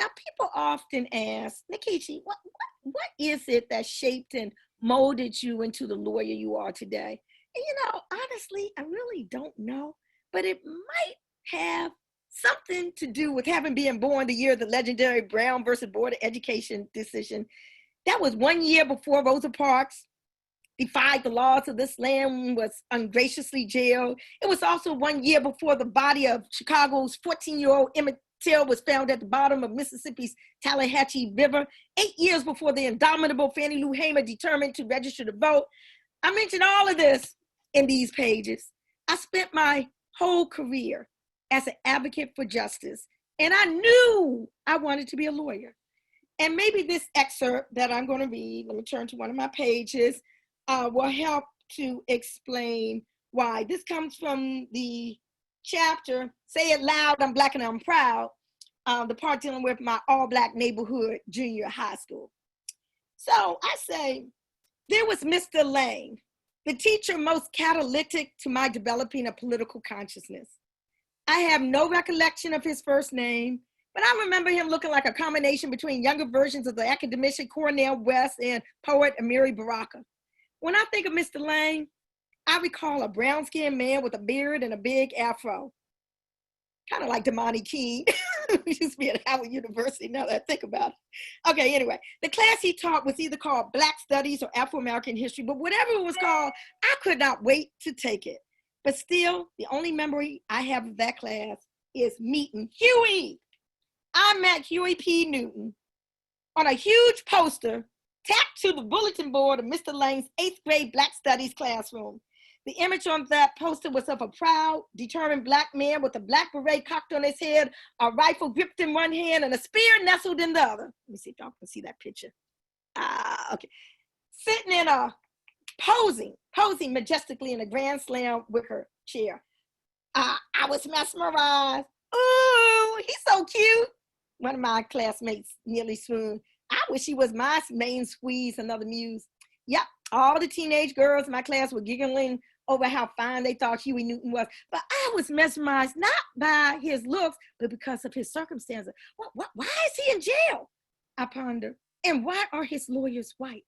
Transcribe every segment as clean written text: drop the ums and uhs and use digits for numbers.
Now, people often ask, Nkechi, what is it that shaped and molded you into the lawyer you are today? And honestly, I really don't know, but it might have something to do with having been born the year of the legendary Brown versus Board of Education decision. That was 1 year before Rosa Parks defied the laws of this land, was ungraciously jailed. It was also 1 year before the body of Chicago's 14-year-old Emmett Till was found at the bottom of Mississippi's Tallahatchie River. 8 years before the indomitable Fannie Lou Hamer determined to register to vote. I mentioned all of this in these pages. I spent my whole career as an advocate for justice, and I knew I wanted to be a lawyer. And maybe this excerpt that I'm going to read, let me turn to one of my pages, will help to explain why. This comes from the chapter, Say It Loud, I'm Black and I'm Proud, the part dealing with my all-Black neighborhood junior high school. So I say, there was Mr. Lang, the teacher most catalytic to my developing a political consciousness. I have no recollection of his first name, but I remember him looking like a combination between younger versions of the academician Cornel West and poet Amiri Baraka. When I think of Mr. Lang, I recall a brown-skinned man with a beard and a big afro, kind of like Damani King, who used to be at Howard University, now that I think about it. Okay, anyway, the class he taught was either called Black Studies or Afro-American History, but whatever it was called, I could not wait to take it. But still, the only memory I have of that class is meeting Huey. I met Huey P. Newton on a huge poster tacked to the bulletin board of Mr. Lang's 8th grade Black Studies classroom. The image on that poster was of a proud, determined Black man with a black beret cocked on his head, a rifle gripped in one hand, and a spear nestled in the other. Let me see if y'all can see that picture. Okay. Sitting in a posing majestically in a Grand Slam wicker chair. I was mesmerized. Ooh, he's so cute. One of my classmates nearly swooned. I wish he was my main squeeze, another muse. Yep, all the teenage girls in my class were giggling over how fine they thought Huey Newton was. But I was mesmerized not by his looks, but because of his circumstances. Why is he in jail? I pondered. And why are his lawyers white?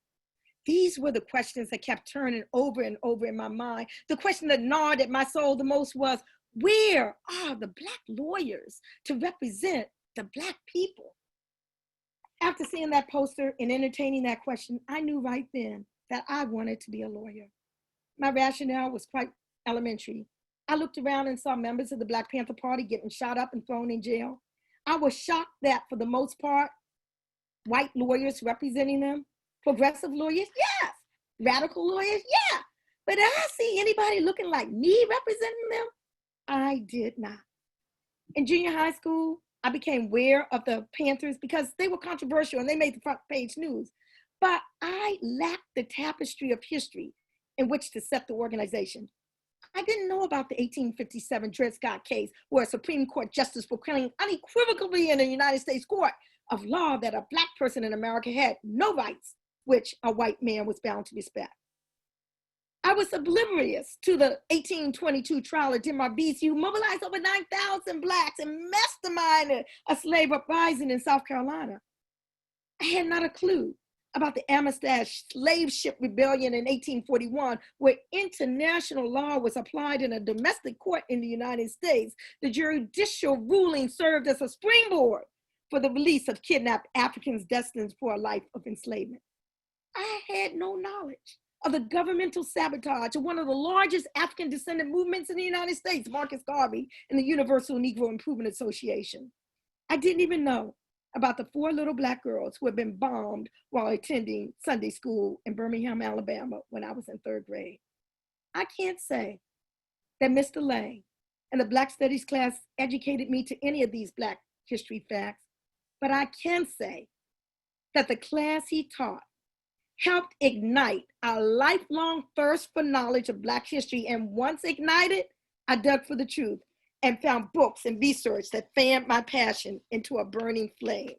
These were the questions that kept turning over and over in my mind. The question that gnawed at my soul the most was, where are the Black lawyers to represent the Black people? After seeing that poster and entertaining that question, I knew right then that I wanted to be a lawyer. My rationale was quite elementary. I looked around and saw members of the Black Panther Party getting shot up and thrown in jail. I was shocked that, for the most part, white lawyers representing them, progressive lawyers, yes. Radical lawyers, yeah. But did I see anybody looking like me representing them? I did not. In junior high school, I became aware of the Panthers because they were controversial and they made the front page news. But I lacked the tapestry of history in which to set the organization. I didn't know about the 1857 Dred Scott case, where a Supreme Court justice proclaimed unequivocally in the United States court of law that a Black person in America had no rights, which a white man was bound to respect. I was oblivious to the 1822 trial at Denmark Beach, who mobilized over 9,000 Blacks and masterminded a slave uprising in South Carolina. I had not a clue about the Amistad slave ship rebellion in 1841, where international law was applied in a domestic court in the United States. The judicial ruling served as a springboard for the release of kidnapped Africans destined for a life of enslavement. I had no knowledge of the governmental sabotage of one of the largest African descendant movements in the United States, Marcus Garvey and the Universal Negro Improvement Association. I didn't even know about the 4 little Black girls who had been bombed while attending Sunday school in Birmingham, Alabama when I was in 3rd grade. I can't say that Mr. Lang and the Black Studies class educated me to any of these Black history facts, but I can say that the class he taught helped ignite a lifelong thirst for knowledge of Black history. And once ignited, I dug for the truth and found books and research that fanned my passion into a burning flame.